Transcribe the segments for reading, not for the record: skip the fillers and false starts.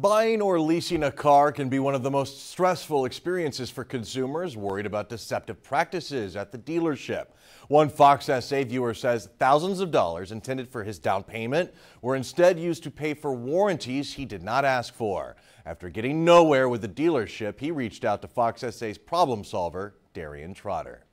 Buying or leasing a car can be one of the most stressful experiences for consumers worried about deceptive practices at the dealership. One Fox SA viewer says thousands of dollars intended for his down payment were instead used to pay for warranties he did not ask for. After getting nowhere with the dealership, he reached out to Fox SA's problem solver, Darian Trotter.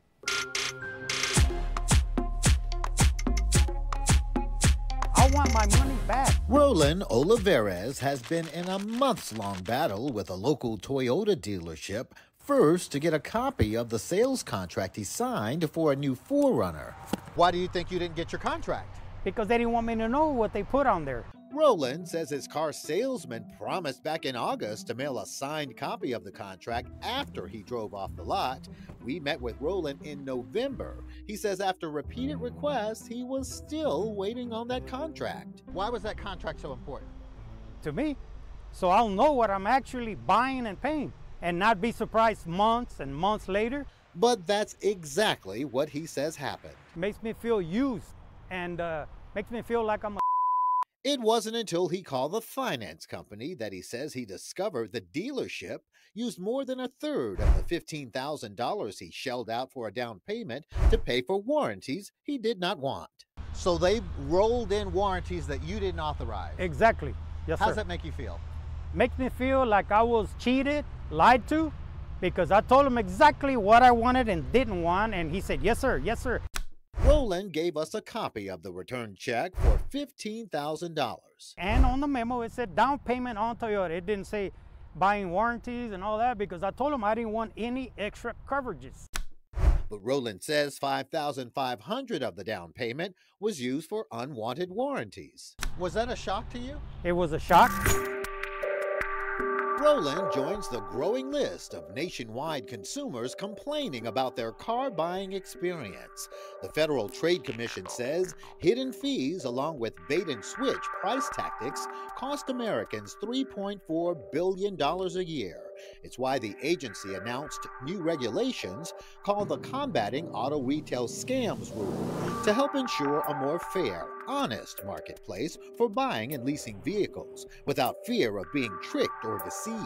I want my money back. Roland Olivares has been in a months-long battle with a local Toyota dealership, first to get a copy of the sales contract he signed for a new 4Runner. Why do you think you didn't get your contract? Because they didn't want me to know what they put on there. Roland says his car salesman promised back in August to mail a signed copy of the contract after he drove off the lot. We met with Roland in November. He says after repeated requests, he was still waiting on that contract. Why was that contract so important? To me, so I'll know what I'm actually buying and paying and not be surprised months and months later. But that's exactly what he says happened. Makes me feel used and makes me feel like I'm a It wasn't until he called the finance company that he says he discovered the dealership used more than a third of the $15,000 he shelled out for a down payment to pay for warranties he did not want. So they rolled in warranties that you didn't authorize. Exactly. Yes, How sir. does that make you feel? Makes me feel like I was cheated, lied to, because I told him exactly what I wanted and didn't want, and he said, yes, sir, yes, sir. Roland gave us a copy of the return check for $15,000. And on the memo, it said down payment on Toyota. It didn't say buying warranties and all that because I told him I didn't want any extra coverages. But Roland says $5,500 of the down payment was used for unwanted warranties. Was that a shock to you? It was a shock. Roland joins the growing list of nationwide consumers complaining about their car buying experience. The Federal Trade Commission says hidden fees along with bait and switch price tactics cost Americans $3.4 billion a year. It's why the agency announced new regulations called the Combating Auto Retail Scams Rule to help ensure a more fair, honest marketplace for buying and leasing vehicles without fear of being tricked or deceived.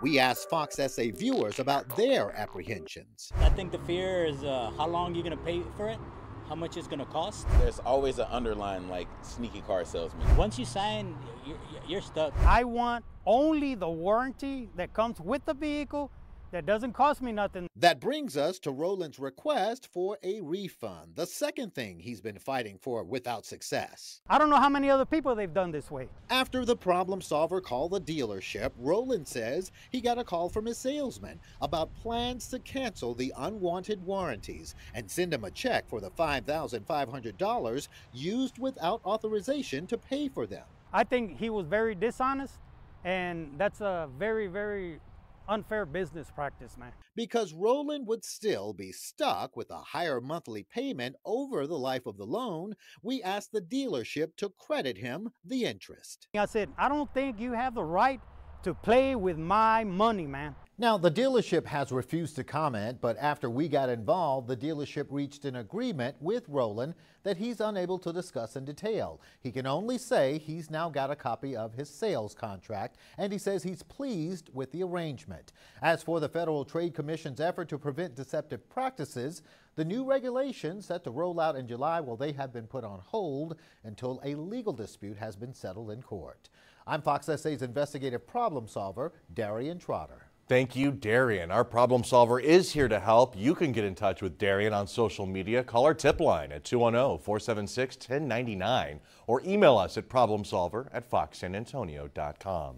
We asked Fox SA viewers about their apprehensions. I think the fear is how long you're going to pay for it, how much it's going to cost. There's always an underlying, sneaky car salesman. Once you sign, you're stuck. I want only the warranty that comes with the vehicle that doesn't cost me nothing. That brings us to Roland's request for a refund, the second thing he's been fighting for without success. I don't know how many other people they've done this way. After the problem solver called the dealership, Roland says he got a call from his salesman about plans to cancel the unwanted warranties and send him a check for the $5,500 used without authorization to pay for them. I think he was very dishonest, and that's a very, very unfair business practice, man. Because Roland would still be stuck with a higher monthly payment over the life of the loan, we asked the dealership to credit him the interest. I said, I don't think you have the right to play with my money, man. Now, the dealership has refused to comment, but after we got involved, the dealership reached an agreement with Roland that he's unable to discuss in detail. He can only say he's now got a copy of his sales contract, and he says he's pleased with the arrangement. As for the Federal Trade Commission's effort to prevent deceptive practices, the new regulations set to roll out in July, well, they have been put on hold until a legal dispute has been settled in court. I'm Fox SA's investigative problem solver, Darian Trotter. Thank you, Darian. Our problem solver is here to help. You can get in touch with Darian on social media. Call our tip line at 210-476-1099 or email us at problemsolver@foxsanantonio.com.